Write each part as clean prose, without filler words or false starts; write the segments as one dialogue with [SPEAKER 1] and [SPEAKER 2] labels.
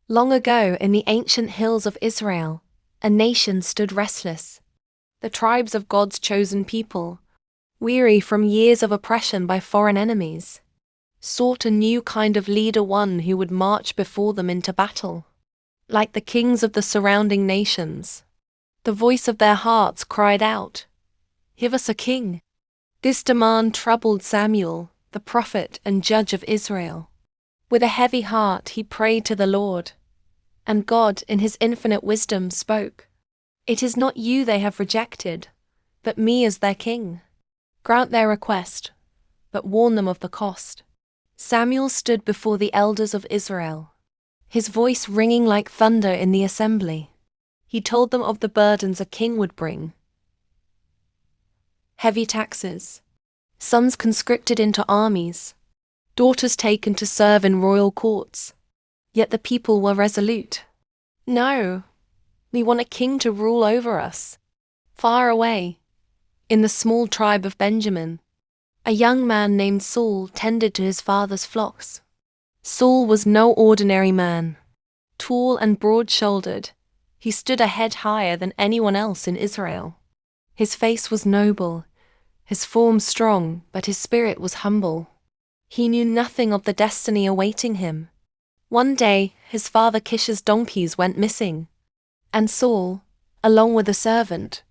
[SPEAKER 1] Long ago, in the ancient hills of Israel, a nation stood restless. The tribes of God's chosen people, weary from years of oppression by foreign enemies, sought a new kind of leader, one who would march before them into battle. Like the kings of the surrounding nations, the voice of their hearts cried out, "Give us a king." This demand troubled Samuel, the prophet and judge of Israel. With a heavy heart he prayed to the Lord, and God, in his infinite wisdom, spoke, "It is not you they have rejected, but me as their king. Grant their request, but warn them of the cost." Samuel stood before the elders of Israel, his voice ringing like thunder in the assembly. He told them of the burdens a king would bring: heavy taxes, sons conscripted into armies, daughters taken to serve in royal courts. Yet the people were resolute. "No, we want a king to rule over us." Far away, in the small tribe of Benjamin, a young man named Saul tended to his father's flocks. Saul was no ordinary man. Tall and broad-shouldered, he stood a head higher than anyone else in Israel. His face was noble, his form strong, but his spirit was humble. He knew nothing of the destiny awaiting him. One day, his father Kish's donkeys went missing, and Saul, along with a servant,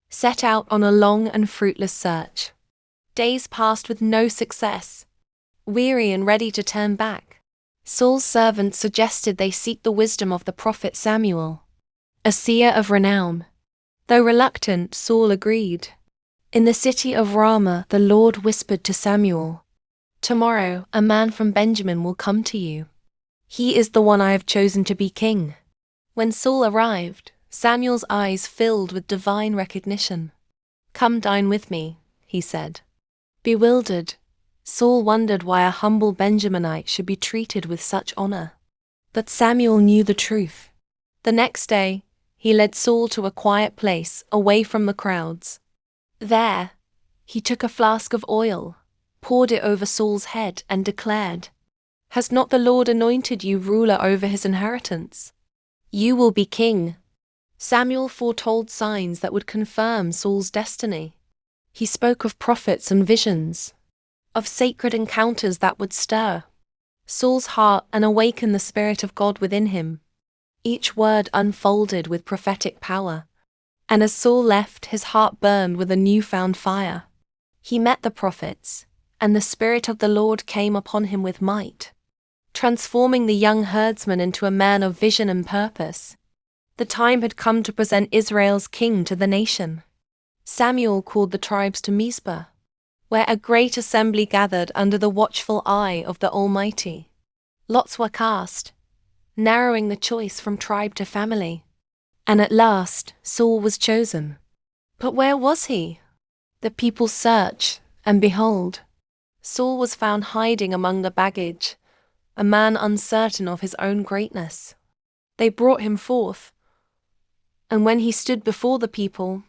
[SPEAKER 1] set out on a long and fruitless search. Days passed with no success. Weary and ready to turn back, Saul's servant suggested they seek the wisdom of the prophet Samuel, a seer of renown. Though reluctant, Saul agreed. In the city of Ramah, the Lord whispered to Samuel, "Tomorrow, a man from Benjamin will come to you. He is the one I have chosen to be king." When Saul arrived, Samuel's eyes filled with divine recognition. "Come dine with me," he said. Bewildered, Saul wondered why a humble Benjaminite should be treated with such honor. But Samuel knew the truth. The next day, he led Saul to a quiet place away from the crowds. There, he took a flask of oil, poured it over Saul's head, and declared, "Has not the Lord anointed you ruler over his inheritance? You will be king." Samuel foretold signs that would confirm Saul's destiny. He spoke of prophets and visions, of sacred encounters that would stir Saul's heart and awaken the Spirit of God within him. Each word unfolded with prophetic power, and as Saul left, his heart burned with a newfound fire. He met the prophets, and the Spirit of the Lord came upon him with might, transforming the young herdsman into a man of vision and purpose. The time had come to present Israel's king to the nation. Samuel called the tribes to Mizpah, where a great assembly gathered under the watchful eye of the Almighty. Lots were cast, narrowing the choice from tribe to family. And at last, Saul was chosen. But where was he? The people searched, and behold, Saul was found hiding among the baggage, a man uncertain of his own greatness. They brought him forth, and when he stood before the people,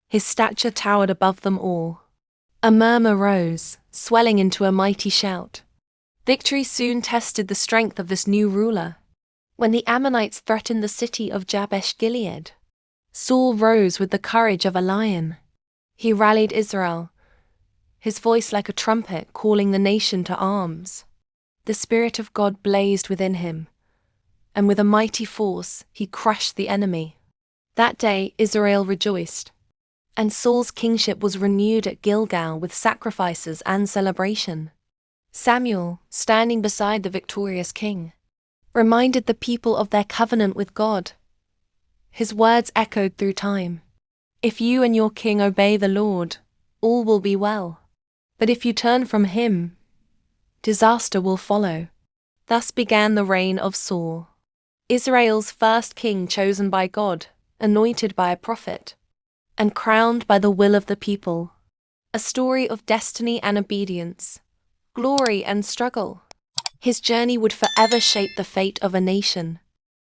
[SPEAKER 1] his stature towered above them all. A murmur rose, swelling into a mighty shout. Victory soon tested the strength of this new ruler. When the Ammonites threatened the city of Jabesh-Gilead, Saul rose with the courage of a lion. He rallied Israel, his voice like a trumpet calling the nation to arms. The Spirit of God blazed within him, and with a mighty force he crushed the enemy. That day Israel rejoiced, and Saul's kingship was renewed at Gilgal with sacrifices and celebration. Samuel, standing beside the victorious king, reminded the people of their covenant with God. His words echoed through time. "If you and your king obey the Lord, all will be well. But if you turn from him, disaster will follow." Thus began the reign of Saul, Israel's first king chosen by God, anointed by a prophet, and crowned by the will of the people. A story of destiny and obedience, glory and struggle. His journey would forever shape the fate of a nation.